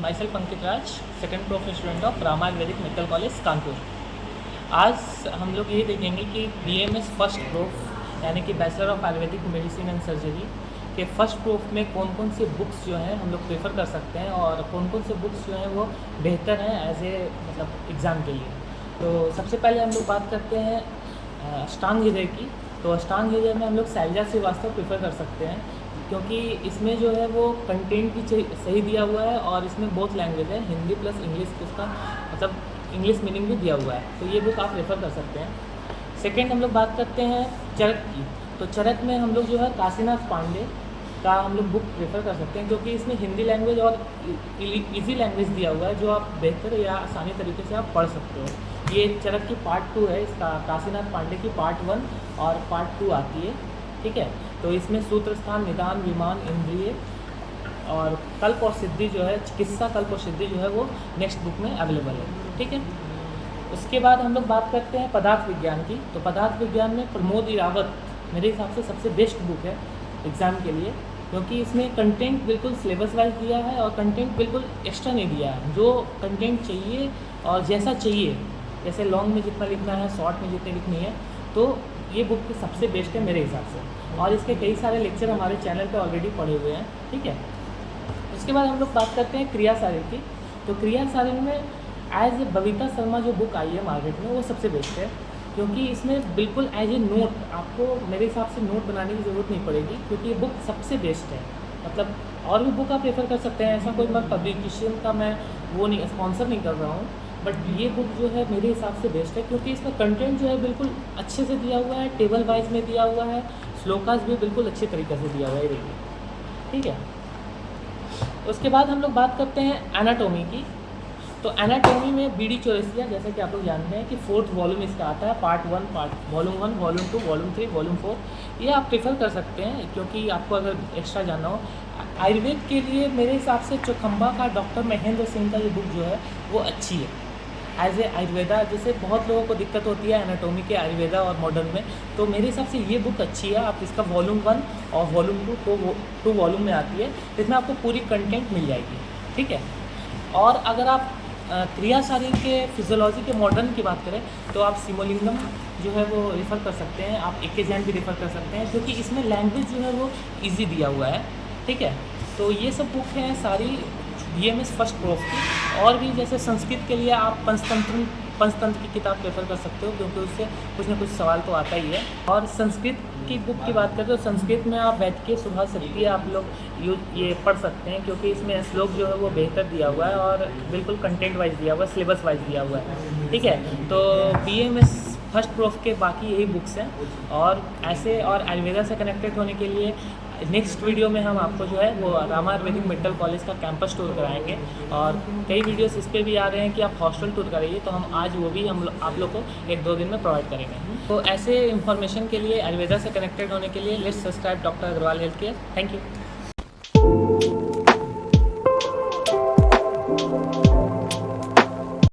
My self Ankit Raj, second prof student of Rama Ayurvedic medical college Kanpur. आज हम लोग ये देखेंगे कि BMS फर्स्ट प्रोफ यानी कि bachelor of Ayurvedic medicine and surgery के फर्स्ट प्रोफ में कौन कौन सी बुक्स जो हैं हम लोग प्रेफर कर सकते हैं और कौन कौन से बुक्स जो हैं वो बेहतर हैं एज ए मतलब एग्ज़ाम के लिए। तो सबसे पहले हम लोग बात करते हैं अष्टांग हृदय की। तो अष्टांग हृदय में हम लोग शैलजा श्रीवास्तव प्रेफर कर सकते हैं, क्योंकि इसमें जो है वो कंटेंट भी सही दिया हुआ है और इसमें बहुत लैंग्वेज है, हिंदी प्लस इंग्लिश, उसका मतलब इंग्लिश मीनिंग भी दिया हुआ है। तो ये बुक आप रेफ़र कर सकते हैं। सेकंड हम लोग बात करते हैं चरक की। तो चरक में हम लोग जो है काशीनाथ पांडे का हम लोग बुक प्रेफर कर सकते हैं, क्योंकि इसमें हिंदी लैंग्वेज और इजी लैंग्वेज दिया हुआ है जो आप बेहतर या आसानी तरीके से आप पढ़ सकते हो। ये चरक की पार्ट 2 है, इसका काशीनाथ पांडे की पार्ट 1 और पार्ट 2 आती है, ठीक है। तो इसमें सूत्र स्थान, निदान, विमान, इंद्रिय और कल्प और सिद्धि जो है, चिकित्सा कल्प और सिद्धि जो है वो नेक्स्ट बुक में अवेलेबल है, ठीक है। उसके बाद हम लोग बात करते हैं पदार्थ विज्ञान की। तो पदार्थ विज्ञान में प्रमोद इरावत मेरे हिसाब से सबसे बेस्ट बुक है एग्ज़ाम के लिए, क्योंकि इसमें कंटेंट बिल्कुल सिलेबस वाइज दिया है और कंटेंट बिल्कुल एक्स्ट्रा नहीं दिया है। जो कंटेंट चाहिए और जैसा चाहिए, जैसे लॉन्ग में जितना लिखना है, शॉर्ट में जितनी लिखनी है, तो ये बुक सबसे बेस्ट है मेरे हिसाब से। और इसके कई सारे लेक्चर हमारे चैनल पे ऑलरेडी पड़े हुए हैं, ठीक है। उसके बाद हम लोग बात करते हैं क्रिया सारिणी की। तो क्रिया सारिणी में एज ए बबीता शर्मा जो बुक आई है मार्केट में, वो सबसे बेस्ट है, क्योंकि इसमें बिल्कुल एज ए नोट आपको मेरे हिसाब से नोट बनाने की ज़रूरत नहीं पड़ेगी, क्योंकि ये बुक सबसे बेस्ट है। मतलब और भी बुक आप रेफ़र कर सकते हैं, ऐसा कोई मैं पब्लिकेशन का मैं वो नहीं स्पॉन्सर नहीं कर रहा हूँ, बट ये बुक जो है मेरे हिसाब से बेस्ट है, क्योंकि इसमें कंटेंट जो है बिल्कुल अच्छे से दिया हुआ है, टेबल वाइज में दिया हुआ है, श्लोकास भी बिल्कुल अच्छे तरीके से दिया हुआ है, देखिए, ठीक है। उसके बाद हम लोग बात करते हैं एनाटॉमी की। तो एनाटॉमी में BD चौरसिया, जैसा कि आप लोग जानते हैं कि 4th वॉल्यूम इसका आता है, part 1, volume 1, volume 2, volume 3, volume 4, ये आप प्रेफर कर सकते हैं, क्योंकि आपको अगर एक्स्ट्रा जानना हो। आयुर्वेद के लिए मेरे हिसाब से चौखंबा का डॉक्टर महेंद्र सिंह का ये बुक जो है वो अच्छी है एज ए आयुर्वेदा। जैसे बहुत लोगों को दिक्कत होती है एनाटॉमी के आयुर्वेदा और मॉडर्न में, तो मेरे हिसाब से ये बुक अच्छी है। आप इसका वॉल्यूम 1 और वॉल्यूम 2 तो 2 वॉल्यूम में आती है, इसमें आपको पूरी कंटेंट मिल जाएगी, ठीक है। और अगर आप क्रिया सारिणी के फिजियोलॉजी के मॉडर्न की बात करें तो आप सिमोलिंगम जो है वो रेफ़र कर सकते हैं, आप एके जैन भी रेफ़र कर सकते हैं, क्योंकि इसमें लैंग्वेज जो है वो ईजी दिया हुआ है, ठीक है। तो ये सब बुक हैं सारी BMS फर्स्ट प्रोफ की। और भी जैसे संस्कृत के लिए आप पंचतंत्र की किताब प्रेफर कर सकते हो, क्योंकि उससे कुछ ना कुछ सवाल तो आता ही है। और संस्कृत की बुक की बात करें तो संस्कृत में आप वैदिकीय सुधा शक्ति आप लोग ये पढ़ सकते हैं, क्योंकि इसमें श्लोक जो है वो बेहतर दिया हुआ है और बिल्कुल कंटेंट वाइज दिया हुआ है, सिलेबस वाइज दिया हुआ है, ठीक है। तो BMS फर्स्ट प्रोफ के बाकी यही बुक्स हैं। और ऐसे और आयुर्वेदा से कनेक्टेड होने के लिए नेक्स्ट वीडियो में हम आपको जो है वो रामा आयुर्वेदिक मेडिकल कॉलेज का कैंपस टूर कराएंगे, और कई वीडियोस इस पे भी आ रहे हैं कि आप हॉस्टल टूर कराइए, तो हम आज वो भी आप लोग को 1-2 दिन में प्रोवाइड करेंगे। तो ऐसे इन्फॉर्मेशन के लिए, आयुर्वेदा से कनेक्टेड होने के लिए let's subscribe doctor Agrawal health care. Thank you.